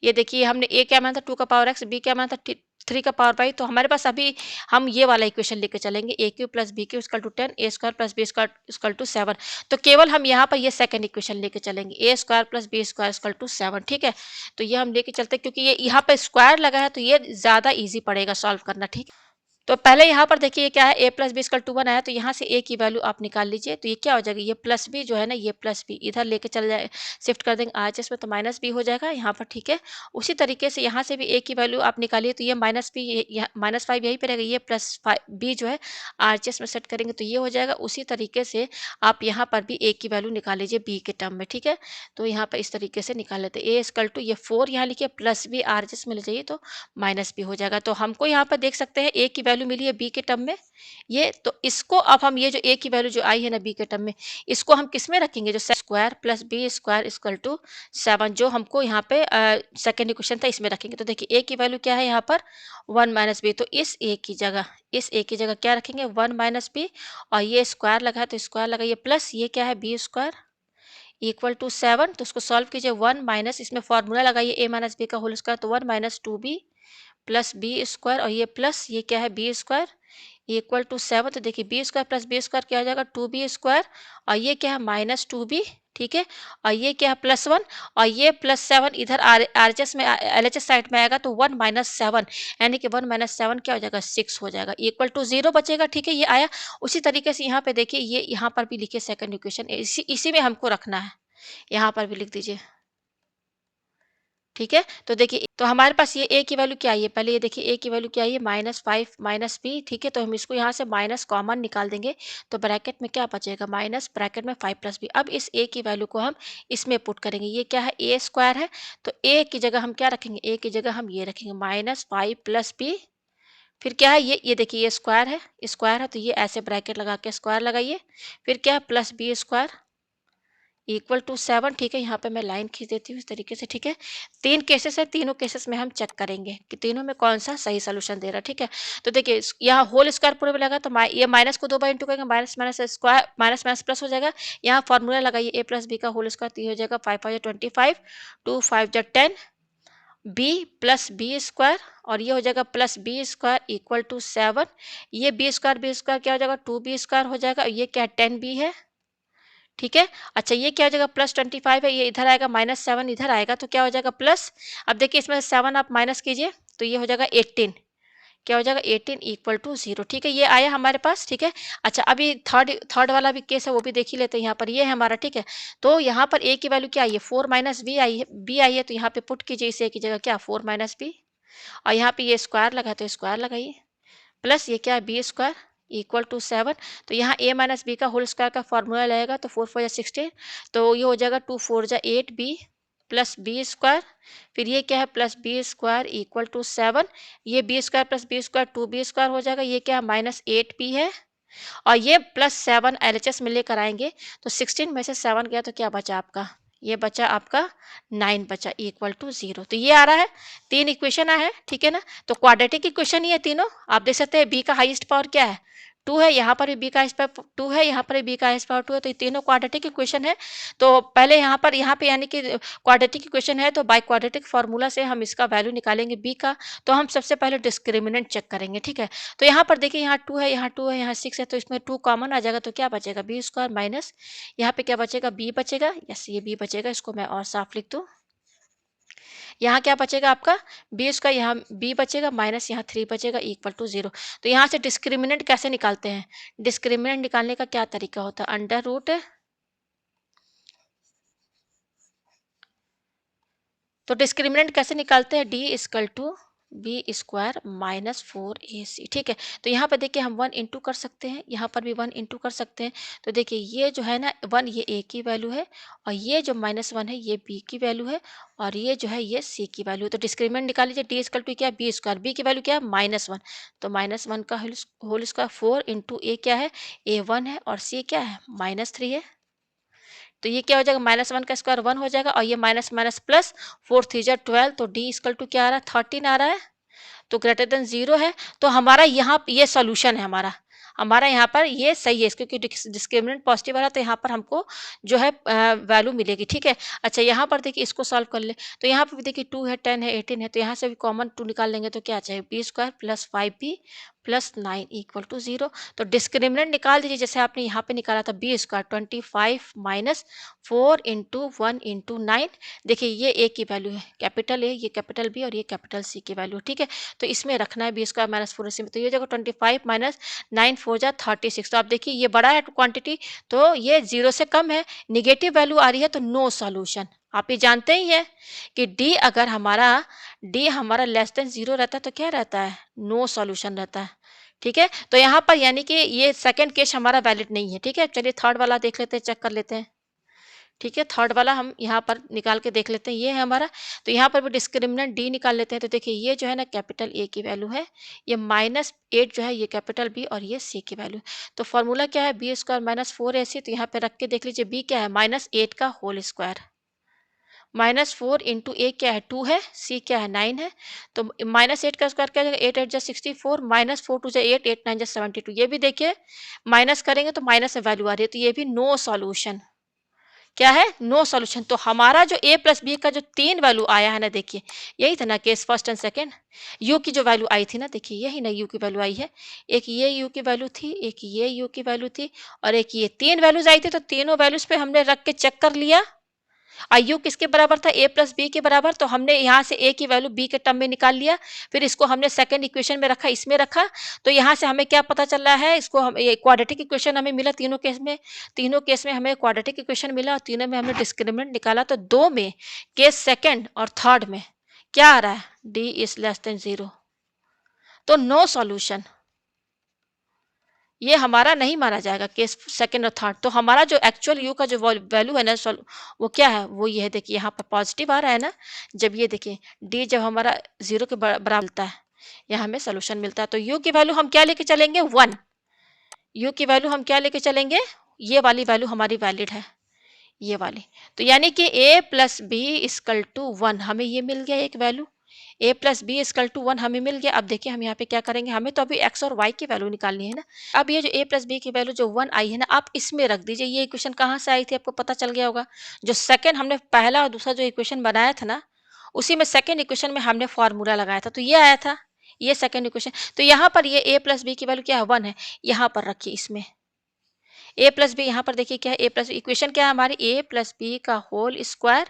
ये देखिए हमने ए क्या माना था 2 का पावर एक्स, बी क्या माना था 3 का पावर वाई, तो हमारे पास अभी हम ये वाला इक्वेशन लेके चलेंगे, a cube plus b cube equal to 10, a square plus b square equal to 7। तो केवल हम यहाँ पर ये सेकंड इक्वेशन लेके चलेंगे, a square plus b square equal to 7। ठीक है, तो ये हम लेके चलते हैं, क्योंकि ये यहाँ पे स्क्वायर लगा है तो ये ज़्यादा ईजी पड़ेगा सॉल्व करना। ठीक है, तो पहले यहाँ पर देखिए ये क्या है, a plus b equal to 1 आया, तो यहाँ से a की वैल्यू आप निकाल लीजिए, तो ये क्या हो जाएगा, ये प्लस बी जो है ना, ये प्लस बी इधर लेके चल जाए, शिफ्ट कर देंगे RHS में, तो माइनस बी हो जाएगा यहाँ पर। ठीक है, उसी तरीके से यहाँ से भी a की वैल्यू आप निकालिए, तो ये माइनस बी, -5 यहीं पर रहेगा, ये प्लस बी जो है RHS में सेट करेंगे तो ये हो जाएगा। उसी तरीके से आप यहाँ पर भी a की वैल्यू निकाल लीजिए b के टर्म में। ठीक है, तो यहाँ पर इस तरीके से निकाल लेते हैं, a इक्वल टू ये 4 यहाँ लिखिए, प्लस बी RHS में ले जाइए तो माइनस बी हो जाएगा। तो हमको यहाँ पर देख सकते हैं a की वैल्यू मिली है b के टर्म में, ये तो इसको अब हम ये जो a की वैल्यू जो आई है ना b के टर्म में, इसको हम किस में रखेंगे, जो square plus b square equal to 7 जो हमको यहाँ पे सेकेंड इक्वेशन था इसमें रखेंगे। तो देखिए a की वैल्यू क्या है यहाँ पर 1 माइनस बी, तो इस a की जगह क्या रखेंगे 1 माइनस बी, और ये स्क्वायर लगा है तो स्क्वायर लगाइए, प्लस ये क्या है बी स्क्वायर इक्वल टू 7, तो उसको सॉल्व कीजिए, 1 माइनस इसमें फॉर्मूला लगाइए a माइनस बी का होल स्क्वायर, तो 1 minus 2b plus b square, और ये प्लस ये क्या है बी स्क्वायर इक्वल टू 7। तो देखिए b square plus b square क्या हो जाएगा 2b स्क्वायर, और ये क्या है -2b। ठीक है, और ये क्या है +1, और ये +7 इधर RHS में LHS साइड में आएगा, तो 1 माइनस 7 यानी कि 1 माइनस 7 क्या हो जाएगा 6 हो जाएगा, इक्वल टू 0 बचेगा। ठीक है, ये आया। उसी तरीके से यहाँ पे देखिए ये यहाँ पर भी लिखिए सेकंड इक्वेशन, इसी में हमको रखना है, यहाँ पर भी लिख दीजिए। ठीक है, तो देखिए तो हमारे पास ये a की वैल्यू क्या आई है, पहले ये देखिए a की वैल्यू क्या आई है -5 माइनस बी। ठीक है, तो हम इसको यहाँ से माइनस कॉमन निकाल देंगे, तो ब्रैकेट में क्या बचेगा माइनस ब्रैकेट में 5 प्लस बी। अब इस a की वैल्यू को हम इसमें पुट करेंगे, ये क्या है a स्क्वायर है, तो a की जगह हम क्या रखेंगे, a की जगह हम ये रखेंगे -5 प्लस बी, फिर क्या है ये देखिए ये स्क्वायर है तो ये ऐसे ब्रैकेट लगा के स्क्वायर लगाइए, फिर क्या है plus b square equal to 7। ठीक है, यहाँ पे मैं लाइन खींच देती हूँ इस तरीके से। ठीक है, 3 केसेस है, तीनों केसेस में हम चेक करेंगे कि तीनों में कौन सा सही सोल्यूशन दे रहा है। ठीक है, तो देखिए यहाँ होल स्क्वायर पूरे में लगा, तो ये माइनस को 2 बार इंटू करेंगे, minus minus square minus minus plus हो जाएगा। यहाँ फॉर्मूला लगाइए a प्लस बी का होल स्क्वायर, तो ये हो जाएगा 5 5 25, 2 5 10 बी प्लस बी स्क्वायर, और ये हो जाएगा plus b square equal to 7। ये बी स्क्वायर क्या हो जाएगा 2b स्क्वायर हो जाएगा, और ये क्या 10b है। ठीक है, अच्छा ये क्या हो जाएगा +25 है, ये इधर आएगा -7 इधर आएगा, तो क्या हो जाएगा प्लस, अब देखिए इसमें 7 आप माइनस कीजिए तो ये हो जाएगा 18, क्या हो जाएगा 18 इक्वल टू 0। ठीक है, ये आया हमारे पास। ठीक है, अच्छा अभी थर्ड वाला भी केस है, वो भी देख ही लेते हैं। यहाँ पर ये है हमारा। ठीक है, तो यहाँ पर a की वैल्यू क्या आई है 4 माइनस बी आई है, तो यहाँ पे पुट कीजिए इसे a की जगह क्या 4 माइनस बी, और यहाँ पे ये स्क्वायर लगा तो स्क्वायर लगाइए, प्लस ये क्या है बी स्क्वायर इक्वल टू 7, तो यहाँ a माइनस बी का होल स्क्वायर का फॉर्मूला लगेगा, तो 4 4 16, तो ये हो जाएगा 2 4 8 बी प्लस बी स्क्वायर, फिर ये क्या है plus b square equal to 7, ये b square plus b square 2b square हो जाएगा, ये क्या है -8b है, और ये +7 LHS में लेकर आएंगे, तो 16 में से 7 गया तो क्या बचा आपका, ये बचा आपका 9 बचा इक्वल टू 0। तो ये आ रहा है, 3 इक्वेशन आया है। ठीक है ना, तो क्वाड्रेटिक इक्वेशन ही है तीनों। आप देख सकते हैं b का हाईएस्ट पावर क्या है 2 है, यहाँ पर भी b का हाईएस्ट पावर 2 है, यहाँ पर भी b का हाईएस्ट पावर 2 है, तो ये तीनों क्वाड्रेटिक इक्वेशन है। तो पहले यहाँ पे यानी कि क्वाड्रेटिक इक्वेशन है, तो बाय क्वाड्रेटिक फार्मूला से हम इसका वैल्यू निकालेंगे b का, तो हम सबसे पहले डिस्क्रिमिनेंट चेक करेंगे। ठीक है, तो यहाँ पर देखिए यहाँ 2 है, यहाँ 2 है, यहाँ 6 है, तो इसमें 2 कॉमन आ जाएगा, तो क्या बचेगा बी स्क्वायर माइनस यहाँ पे क्या बचेगा b बचेगा, यस ये b बचेगा। इसको मैं और साफ लिख दूँ, यहाँ क्या बचेगा आपका बी स्क्वायर, यहाँ बी बचेगा माइनस यहाँ 3 बचेगा इक्वल टू 0। तो यहाँ से डिस्क्रिमिनेंट कैसे निकालते हैं? डिस्क्रिमिनेंट निकालने का क्या तरीका होता है? अंडर रूट, तो डिस्क्रिमिनेंट कैसे निकालते हैं? D equal to b square minus 4ac। ठीक है, तो यहाँ पर देखिए हम 1 इंटू कर सकते हैं, यहाँ पर भी 1 इंटू कर सकते हैं। तो देखिए ये जो है ना 1, ये a की वैल्यू है, और ये जो -1 है ये b की वैल्यू है, और ये जो है ये c की वैल्यू है। तो डिस्क्रिमिनेंट निकाल लीजिए, डी इक्वल टू क्या है? बी स्क्वायर, बी की वैल्यू क्या है? -1, तो -1 का होल स्क्वायर 4 इंटू ए क्या है? a1 है, और c क्या है? -3 है। तो ये क्या हो जाएगा? -1 का स्क्वायर 1 हो जाएगा, और ये माइनस माइनस प्लस 4 3 जा 12, तो डी इक्वल टू क्या आ रहा है? 13 आ रहा है, तो ग्रेटर देन 0 है। तो हमारा यहाँ ये सॉल्यूशन है हमारा यहाँ पर ये सही है, क्योंकि डिस्क्रिमिनेंट पॉजिटिव आ रहा है, तो यहाँ पर हमको जो है वैल्यू मिलेगी। ठीक है, अच्छा यहाँ पर देखिए इसको सॉल्व कर ले, तो यहाँ पर भी देखिए 2 है, 10 है, 18 है, तो यहाँ से भी कॉमन 2 निकाल लेंगे, तो क्या चाहिए? B square plus 5b plus 9 equal to 0। तो डिस्क्रिमिनेंट निकाल दीजिए, जैसे आपने यहाँ पे निकाला था b square 25 minus 4 into 1 into 9। देखिए ये ए की वैल्यू है, कैपिटल ए, ये कैपिटल बी, और ये कैपिटल सी की वैल्यू। ठीक है, तो इसमें रखना है बी स्क्वायर माइनस 4ac में, तो ये जगह 25 माइनस 9 4 जा 36। तो आप देखिए ये बड़ा है क्वांटिटी, तो ये 0 से कम है, निगेटिव वैल्यू आ रही है, तो नो सॉल्यूशन। आप ये जानते ही हैं कि डी हमारा लेस देन 0 रहता है तो क्या रहता है? नो सॉल्यूशन रहता है। ठीक है, तो यहाँ पर यानी कि ये सेकंड केस हमारा वैलिड नहीं है। ठीक है, चलिए थर्ड वाला देख लेते हैं, चेक कर लेते हैं। ठीक है, थर्ड वाला हम यहाँ पर निकाल के देख लेते हैं, ये है हमारा। तो यहाँ पर भी डिस्क्रिमिनेंट डी निकाल लेते हैं, तो देखिए ये जो है ना कैपिटल ए की वैल्यू है, ये -8 जो है ये कैपिटल बी, और ये सी की वैल्यू। तो फॉर्मूला क्या है? B square minus 4ac। तो यहाँ पे रख के देख लीजिए, बी क्या है? -8 का होल स्क्वायर, -4 इंटू ए क्या है? 2 है, सी क्या है? 9 है। तो -8 का स्क्वायर क्या हो जाएगा? 8 8 जा 64, -4 2 जा 8, 8 9 जा 72। ये भी देखिए माइनस करेंगे तो माइनस से वैल्यू आ रही है, तो ये भी नो सॉल्यूशन। क्या है? No solution. तो हमारा जो a प्लस बी का जो 3 वैल्यू आया है ना, देखिए यही था ना case first and second. u की जो वैल्यू आई थी ना, देखिए यही ना u की वैल्यू आई है। एक ये u की वैल्यू थी, एक ये u की वैल्यू थी, और एक ये 3 वैल्यूज आई थी। तो तीनों वैल्यूज पे हमने रख के चेक कर लिया, और u किसके बराबर था? a प्लस बी के बराबर। तो हमने यहाँ से a की वैल्यू b के टर्म में निकाल लिया, फिर इसको हमने सेकंड इक्वेशन में रखा, इसमें रखा। तो यहाँ से हमें क्या पता चल रहा है? इसको हम ये क्वाड्रेटिक इक्वेशन हमें मिला तीनों केस में हमें क्वाड्रेटिक इक्वेशन मिला, और तीनों में हमने डिस्क्रिमिनेंट निकाला। तो दो में, केस सेकंड और थर्ड में क्या आ रहा है? d इज लेस देन 0, तो नो सॉल्यूशन। ये हमारा नहीं माना जाएगा केस सेकंड और थर्ड। तो हमारा जो एक्चुअल यू का जो वैल्यू है ना, वो क्या है? वो ये है, देखिए यहाँ पर पॉजिटिव आ रहा है ना, जब ये देखिए डी जब हमारा 0 के बराबर मिलता है, यहाँ हमें सोल्यूशन मिलता है। तो यू की वैल्यू हम क्या लेके चलेंगे? 1। यू की वैल्यू हम क्या लेके चलेंगे? ये वाली वैल्यू हमारी वैलिड है, ये वाली। तो यानी कि a plus b equal to 1, हमें ये मिल गया एक value. a plus b equal to 1 हमें मिल गया। अब देखिए हम यहाँ पे क्या करेंगे, हमें तो अभी x और y की वैल्यू निकालनी है ना। अब ये जो a प्लस बी की वैल्यू जो 1 आई है ना, आप इसमें रख दीजिए। ये इक्वेशन कहाँ से आई थी आपको पता चल गया होगा। जो सेकंड हमने पहला और दूसरा जो इक्वेशन बनाया था ना, उसी में सेकंड इक्वेशन में हमने फॉर्मूला लगाया था, तो ये आया था, ये सेकंड इक्वेशन। तो यहाँ पर ये a प्लस बी की वैल्यू क्या है? 1 है, यहाँ पर रखिए इसमें a प्लस बी। यहाँ पर देखिए क्या है? a प्लस इक्वेशन क्या है हमारी? a प्लस बी का होल स्क्वायर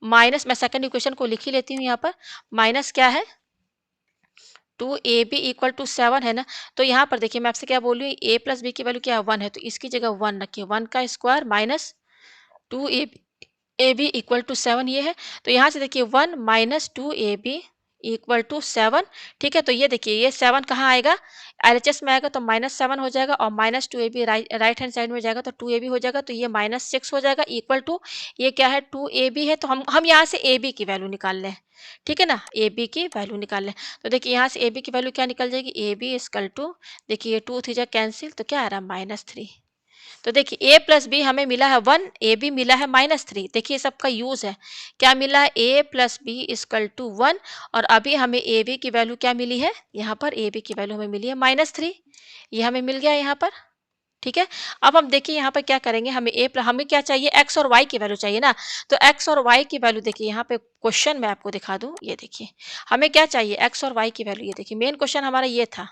माइनस, मैं सेकंड इक्वेशन को लिख ही लेती हूँ यहाँ पर, माइनस क्या है? 2ab इक्वल टू 7 है ना। तो यहाँ पर देखिए मैं आपसे क्या बोल रही हूँ, a प्लस बी की वैल्यू क्या है? 1 है, तो इसकी जगह 1 रखिए, 1 का square minus 2ab equal to 7 ये है। तो यहाँ से देखिए 1 माइनस 2ab इक्वल टू 7। ठीक है, तो ये देखिए ये 7 कहाँ आएगा? एलएचएस में आएगा, तो -7 हो जाएगा, और -2ab राइट हैंड साइड में जाएगा तो 2ab हो जाएगा, तो ये -6 हो जाएगा इक्वल टू, ये क्या है? 2ab है। तो हम यहाँ से ab की वैल्यू निकाल लें। ठीक है ना, ab की वैल्यू निकाल लें। तो देखिए यहाँ से ab की वैल्यू क्या निकल जाएगी? ab इक्वल टू, देखिए 2 3 जा कैंसिल, तो क्या आ रहा है? -3। तो देखिए a प्लस बी हमें मिला है 1, ए बी मिला है -3। देखिए सबका यूज है, क्या मिला है? a plus b equal to 1, और अभी हमें ए बी की वैल्यू क्या मिली है? यहाँ पर ए बी की वैल्यू हमें मिली है -3, ये हमें मिल गया यहाँ पर। ठीक है, अब हम देखिए यहाँ पर क्या करेंगे, हमें क्या चाहिए? x और y की वैल्यू चाहिए ना। तो x और y की वैल्यू देखिए यहाँ पे क्वेश्चन में आपको दिखा दूं, ये देखिए हमें क्या चाहिए? x और y की वैल्यू। ये देखिए मेन क्वेश्चन हमारा ये था,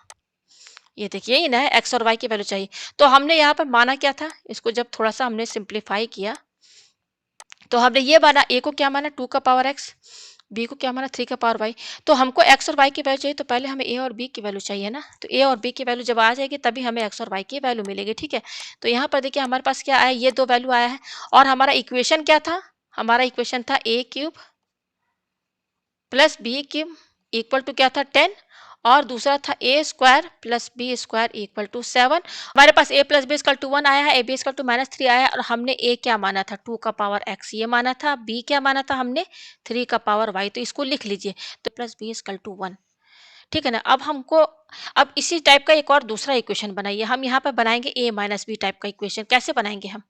ये देखिए यही ना, एक्स और वाई की वैल्यू चाहिए। तो हमने यहाँ पर माना क्या था? इसको जब थोड़ा सा हमने सिंप्लीफाई किया, तो हमने ये माना, ए को क्या माना? 2 का पावर एक्स, बी को क्या माना 3 का पावर वाई। तो हमको एक्स और वाई की वैल्यू चाहिए तो पहले हमें ए और बी की वैल्यू चाहिए ना, तो ए और बी की वैल्यू जब आ जाएगी तभी हमें एक्स और वाई की वैल्यू मिलेगी, ठीक है। तो यहाँ पर देखिए हमारे पास क्या आया, ये दो वैल्यू आया है और हमारा इक्वेशन क्या था, हमारा इक्वेशन था a cube plus b cube equal to क्या था 10 और दूसरा था a square plus b square equal to 7। हमारे पास a plus b equal to 1 आया है, ए बी इक्वल टू -3 आया है और हमने ए क्या माना था 2 का पावर एक्स ये माना था, बी क्या माना था हमने 3 का पावर वाई, तो इसको लिख लीजिए तो प्लस बी इक्वल टू 1, ठीक है ना। अब हमको अब इसी टाइप का एक और दूसरा इक्वेशन बनाइए, हम यहाँ पर बनाएंगे ए माइनस बी टाइप का इक्वेशन। कैसे बनाएंगे हम,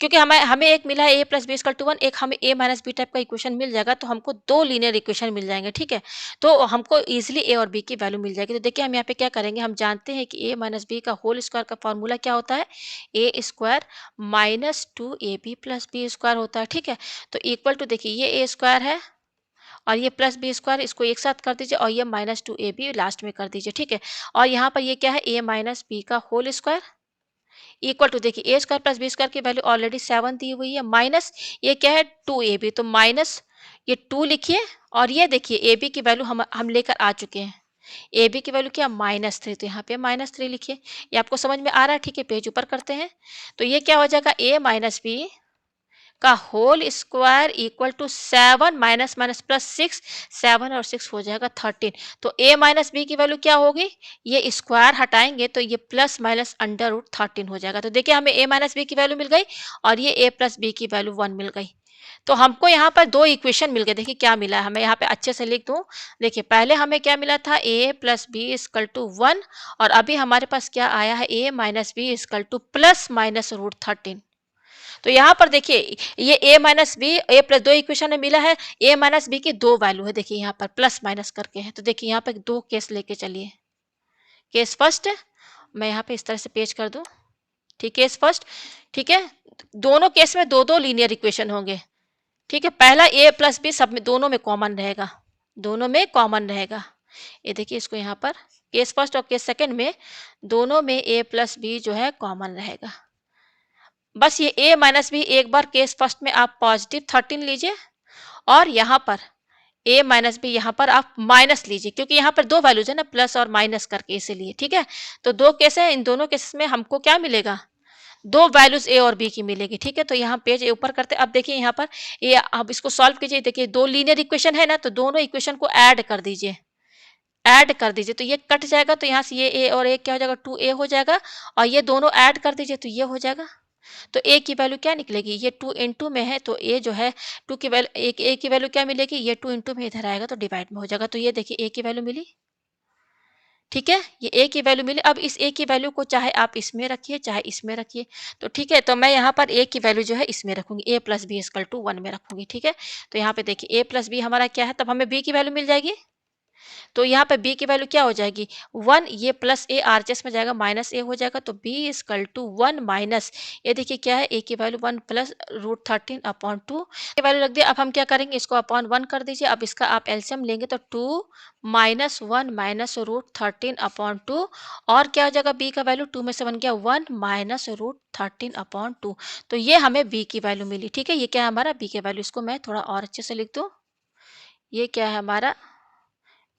क्योंकि हमें हमें एक मिला है ए प्लस बी इक्वल टू 1, एक हमें ए माइनस बी टाइप का इक्वेशन मिल जाएगा, तो हमको दो लीनियर इक्वेशन मिल जाएंगे, ठीक है। तो हमको इजीली ए और बी की वैल्यू मिल जाएगी। तो देखिए हम यहाँ पे क्या करेंगे, हम जानते हैं कि ए माइनस बी का होल स्क्वायर का फॉर्मूला क्या होता है, a square minus 2ab plus b square होता है, ठीक है। तो इक्वल टू देखिए ये ए स्क्वायर है और ये प्लस बी स्क्वायर, इसको एक साथ कर दीजिए और ये -2ab लास्ट में कर दीजिए, ठीक है। और यहाँ पर ये क्या है, ए माइनस बी का होल स्क्वायर इक्वल टू देखिए ए स्क्वायर प्लस बी स्क्वायर की वैल्यू ऑलरेडी 7 दी हुई है, माइनस ये क्या है 2ab, तो माइनस ये 2 लिखिए और ये देखिए ए बी की वैल्यू हम लेकर आ चुके हैं, ए बी की वैल्यू क्या -3, तो यहाँ पे -3 लिखिए। ये आपको समझ में आ रहा है, ठीक है। पेज ऊपर करते हैं तो ये क्या हो जाएगा, ए माइनस बी का whole square equal to 7 minus minus plus 6, 7 और 6 हो जाएगा 13। तो a माइनस बी की वैल्यू क्या होगी, ये स्क्वायर हटाएंगे तो ये प्लस माइनस अंडर रूट 13 हो जाएगा। तो देखिए हमें a माइनस बी की वैल्यू मिल गई और ये a प्लस बी की वैल्यू 1 मिल गई। तो हमको यहाँ पर दो इक्वेशन मिल गए। देखिए क्या मिला है हमें, यहाँ पे अच्छे से लिख दूं। देखिए पहले हमें क्या मिला था, a plus b equal to 1 और अभी हमारे पास क्या आया है, a minus b equal to plus minus root 13। तो यहाँ पर देखिए ये a minus b a plus दो इक्वेशन में मिला है, a माइनस बी की दो वैल्यू है, देखिए यहाँ पर प्लस माइनस करके है। तो देखिए यहाँ पे दो केस लेके चलिए। केस फर्स्ट मैं यहाँ पे इस तरह से पेज कर दूं, ठीक, केस फर्स्ट, ठीक है। दोनों केस में दो दो लीनियर इक्वेशन होंगे, ठीक है। पहला a प्लस बी सब में दोनों में कॉमन रहेगा, दोनों में कॉमन रहेगा। ये देखिए इसको यहाँ पर केस फर्स्ट और केस सेकंड में दोनों में a प्लस बी जो है कॉमन रहेगा। बस ये a माइनस बी एक बार केस फर्स्ट में आप पॉजिटिव 13 लीजिए और यहाँ पर a माइनस बी यहाँ पर आप माइनस लीजिए, क्योंकि यहाँ पर दो वैल्यूज है ना, प्लस और माइनस करके, इसीलिए, ठीक है। तो दो केस है, इन दोनों केसेस में हमको क्या मिलेगा, दो वैल्यूज a और b की मिलेगी, ठीक है। तो यहाँ पेज ऊपर करते अब देखिए यहाँ पर ये अब इसको सॉल्व कीजिए। देखिए दो लीनियर इक्वेशन है ना, तो दोनों इक्वेशन को ऐड कर दीजिए, ऐड कर दीजिए तो ये कट जाएगा, तो यहाँ से ये a और a क्या हो जाएगा 2a हो जाएगा और ये दोनों ऐड कर दीजिए तो ये हो जाएगा। तो a की वैल्यू क्या निकलेगी, ये 2 इंटू में है तो a जो है 2 की वैल्यू एक a की वैल्यू क्या मिलेगी, ये 2 इंटू में इधर आएगा तो डिवाइड में हो जाएगा। तो ये देखिए a की वैल्यू मिली, ठीक है, ये a की वैल्यू मिली। अब इस a की वैल्यू को चाहे आप इसमें रखिए चाहे इसमें रखिए, तो ठीक है। तो मैं यहाँ पर a की वैल्यू जो है इसमें रखूंगी, a plus b equal to 1 में रखूंगी, ठीक है। तो यहाँ पे देखिए a प्लस बी हमारा क्या है, तब हमें b की वैल्यू मिल जाएगी। तो यहाँ पे b की वैल्यू क्या हो जाएगी 1, ये प्लस a आरएचएस में जाएगा माइनस a हो जाएगा, तो b इक्वल टू 1 माइनस ये देखिए क्या है a की वैल्यू 1 प्लस रूट 13 अपॉन 2 की वैल्यू रख दिया। अब हम क्या करेंगे, इसको अपॉन 1 कर दीजिए। अब इसका आप एलसीएम लेंगे तो 2 माइनस 1 माइनस रूट 13 अपॉन 2 और क्या हो जाएगा b का वैल्यू 2 में से बन गया 1 माइनस रूट 13 अपॉन 2। तो ये हमें b की वैल्यू मिली, ठीक है। ये क्या है हमारा b की वैल्यू, इसको मैं थोड़ा और अच्छे से लिख दूं। ये क्या है हमारा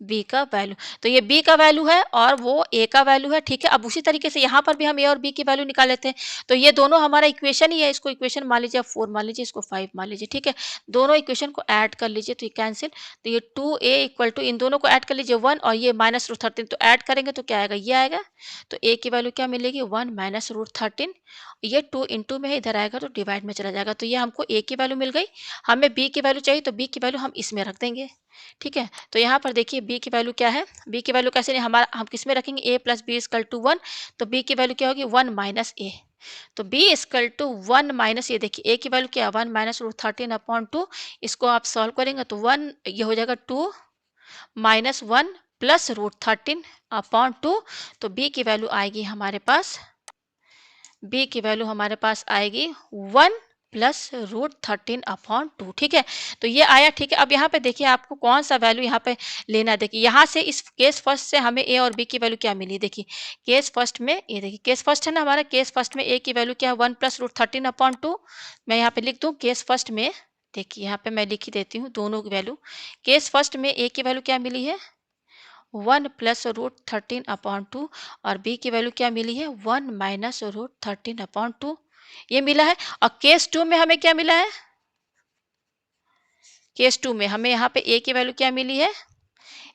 बी का वैल्यू, तो ये बी का वैल्यू है और वो ए का वैल्यू है, ठीक है। अब उसी तरीके से यहाँ पर भी हम ए और बी की वैल्यू निकाल लेते हैं। तो ये दोनों हमारा इक्वेशन ही है, इसको इक्वेशन मान लीजिए, 4 मान लीजिए, इसको 5 मान लीजिए, ठीक है। दोनों इक्वेशन को ऐड कर लीजिए तो ये कैंसिल, तो ये 2a इक्वल टू इन दोनों को ऐड कर लीजिए 1 और ये माइनस रूट 13, तो ऐड करेंगे तो क्या आएगा, ये आएगा। तो a की वैल्यू क्या मिलेगी 1 माइनस रूट 13, ये 2 इंटू में है, इधर आएगा तो डिवाइड में चला जाएगा। तो ये हमको a की वैल्यू मिल गई। हमें b की वैल्यू चाहिए तो b की वैल्यू हम इसमें रख देंगे, ठीक है। तो यहाँ पर देखिए b की वैल्यू क्या है, b की वैल्यू कैसे नहीं, हमारा हम किस में रखेंगे, a plus b equal to 1, तो b की वैल्यू क्या होगी 1 माइनस a। तो b इक्वल टू 1 माइनस ये देखिए a की वैल्यू क्या है 1 माइनस रूट 13 अपॉन 2, इसको आप सॉल्व करेंगे तो 1 ये हो जाएगा 2 माइनस 1 प्लस रूट 13 अपॉन 2। तो b की वैल्यू आएगी हमारे पास, b की वैल्यू हमारे पास आएगी 1 प्लस रूट 13 अपॉन 2, ठीक है। तो ये आया, ठीक है। अब यहाँ पे देखिए आपको कौन सा वैल्यू यहाँ पे लेना है। देखिए यहाँ से इस केस फर्स्ट से हमें a और b की वैल्यू क्या मिली, देखिए केस फर्स्ट में, ये देखिए केस फर्स्ट है ना हमारा, केस फर्स्ट में a की वैल्यू क्या है 1 प्लस रूट 13 अपॉन 2। मैं यहाँ पे लिख दूँ केस फर्स्ट में देखिए यहाँ पे मैं लिख ही देती हूँ दोनों की वैल्यू। केस फर्स्ट में ए की वैल्यू क्या मिली है 1 + √13/2 और बी की वैल्यू क्या मिली है 1 - √13/2 ये मिला है। और केस टू में हमें क्या मिला है, केस टू में हमें यहाँ पे ए की वैल्यू क्या मिली है,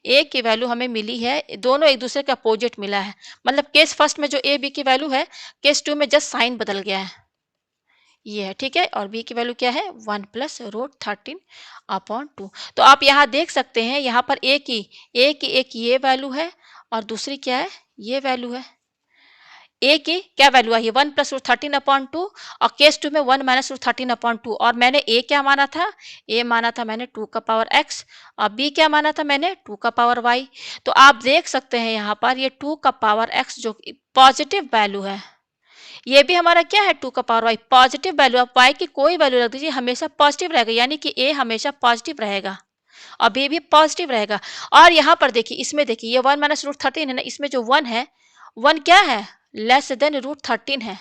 ए की वैल्यू हमें मिली है, दोनों एक दूसरे के अपोजिट मिला है। मतलब केस फर्स्ट में जो ए बी की वैल्यू है, केस टू में जस्ट साइन बदल गया है, ये है ठीक है। और बी की वैल्यू क्या है 1 + √13/2। तो आप यहाँ देख सकते हैं, यहाँ पर एक ये वैल्यू है और दूसरी क्या है, ये वैल्यू है। ए की क्या वैल्यू आई है 1 + √13/2 और केस टू में 1 - √13/2। और मैंने ए क्या माना था, ए माना था मैंने 2 का पावर x और बी क्या माना था मैंने 2 का पावर y। तो आप देख सकते हैं यहाँ पर ये 2 का पावर x जो पॉजिटिव वैल्यू है, ये भी हमारा क्या है 2 का पावर y पॉजिटिव वैल्यू। आप y की कोई वैल्यू रख दीजिए हमेशा पॉजिटिव रहेगा, यानी कि a हमेशा पॉजिटिव रहेगा और बी भी पॉजिटिव रहेगा। और यहाँ पर देखिए, इसमें देखिए ये 1 - √13 है ना, इसमें जो 1 है, 1 क्या है लेस देन √13 है।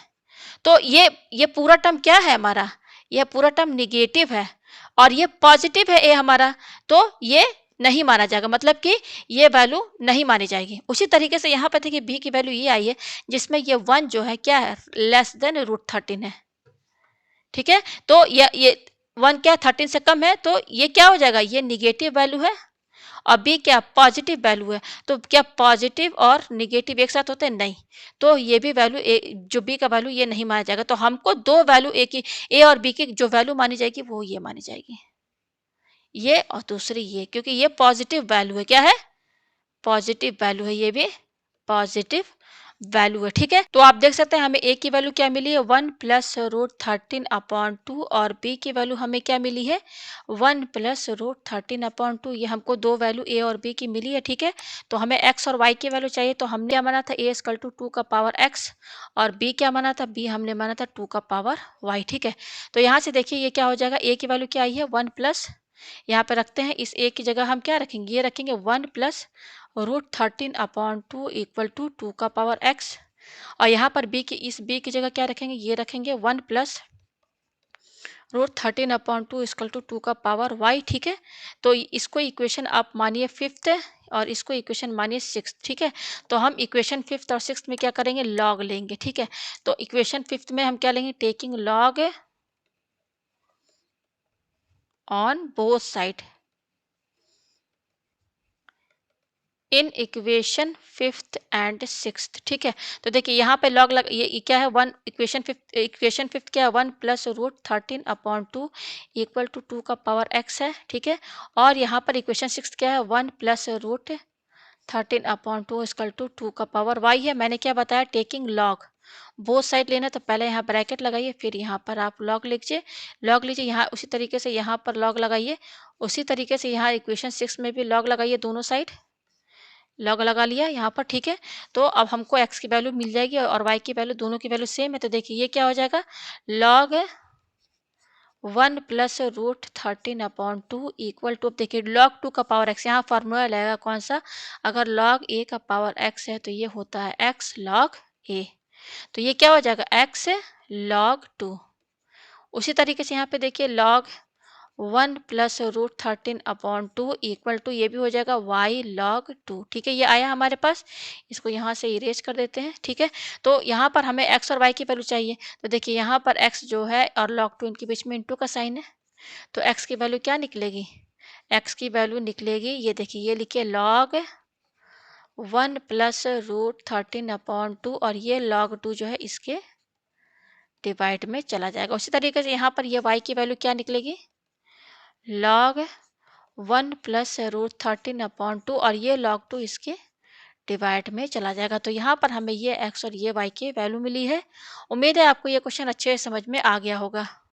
तो ये पूरा टर्म क्या है हमारा, ये पूरा टर्म निगेटिव है और ये पॉजिटिव है ए हमारा, तो ये नहीं माना जाएगा, मतलब कि ये वैल्यू नहीं मानी जाएगी। उसी तरीके से यहाँ पर देखिए बी की वैल्यू ये आई है जिसमें ये 1 जो है क्या है लेस देन √13 है, ठीक है। तो ये 1 क्या 13 से कम है, तो ये क्या हो जाएगा, ये निगेटिव वैल्यू है और बी क्या पॉजिटिव वैल्यू है। तो क्या पॉजिटिव और निगेटिव एक साथ होते हैं, नहीं। तो ये भी वैल्यू ए जो बी का वैल्यू ये नहीं माना जाएगा। तो हमको दो वैल्यू ए की, ए और बी की जो वैल्यू मानी जाएगी वो ये मानी जाएगी, ये और दूसरी ये, क्योंकि ये पॉजिटिव वैल्यू है। क्या है, पॉजिटिव वैल्यू है, ये भी पॉजिटिव वैल्यू है, ठीक है। तो आप देख सकते हैं हमें ए की वैल्यू क्या मिली है 1 + √13/2 और बी की वैल्यू हमें क्या मिली है 1 + √13/2। ये हमको दो वैल्यू ए और बी की मिली है, ठीक है। तो हमें एक्स और वाई की वैल्यू चाहिए, तो हमने क्या माना था ए = 2 का पावर एक्स और बी क्या माना था, बी हमने माना था 2 का पावर वाई, ठीक है। तो यहाँ से देखिए ये क्या हो जाएगा, ए की वैल्यू क्या आई है 1 प्लस, यहाँ पे रखते हैं इस ए की जगह हम क्या रखेंगे, ये रखेंगे 1 + √13/2 = 2 का पावर x और यहाँ पर बी की, इस बी की जगह क्या रखेंगे, ये रखेंगे 1 + √13/2 = 2 का पावर y, ठीक है। तो इसको इक्वेशन आप मानिए फिफ्थ और इसको इक्वेशन मानिए सिक्स, ठीक है। तो हम इक्वेशन फिफ्थ और सिक्स में क्या करेंगे, लॉग लेंगे, ठीक है। तो इक्वेशन फिफ्थ में हम क्या लेंगे, taking log on both side in equation fifth and sixth, ठीक है। तो देखिए यहाँ पे लॉग लग, ये क्या है वन, इक्वेशन फिफ्थ क्या है 1 + √13/2 = 2 का पावर x है, ठीक है। और यहाँ पर इक्वेशन सिक्स क्या है 1 + √13/2 = 2 का पावर y है। मैंने क्या बताया, टेकिंग लॉग बोथ साइड लेना, तो पहले यहाँ ब्रैकेट लगाइए, फिर यहाँ पर आप लॉग लीजिए, यहाँ उसी तरीके से यहाँ पर लॉग लगाइए, उसी तरीके से यहाँ इक्वेशन सिक्स में भी लॉग लगाइए, दोनों साइड लॉग लगा लिया यहाँ पर, ठीक है। तो अब हमको x की वैल्यू मिल जाएगी और y की वैल्यू, दोनों की वैल्यू सेम है। तो देखिए ये क्या हो जाएगा, लॉग 1 + √13/2 = अब देखिए लॉग 2 का पावर x, यहाँ फार्मूला लगेगा कौन सा, अगर लॉग a का पावर x है तो ये होता है x log a। तो ये क्या हो जाएगा x log 2। उसी तरीके से यहाँ पे देखिए लॉग 1 + √13/2 = ये भी हो जाएगा y log 2, ठीक है। ये आया हमारे पास, इसको यहाँ से इरेज कर देते हैं, ठीक है। तो यहाँ पर हमें x और y की वैल्यू चाहिए, तो देखिए यहाँ पर x जो है और log 2 इनके बीच में इंटू का साइन है, तो x की वैल्यू क्या निकलेगी, x की वैल्यू निकलेगी, ये देखिए ये लिखिए log 1 + √13/2 और ये log 2 जो है इसके डिवाइड में चला जाएगा। उसी तरीके से यहाँ पर ये y की वैल्यू क्या निकलेगी, log 1 + √13/2 और ये log 2 इसके डिवाइड में चला जाएगा। तो यहाँ पर हमें ये x और ये y की वैल्यू मिली है। उम्मीद है आपको ये क्वेश्चन अच्छे से समझ में आ गया होगा।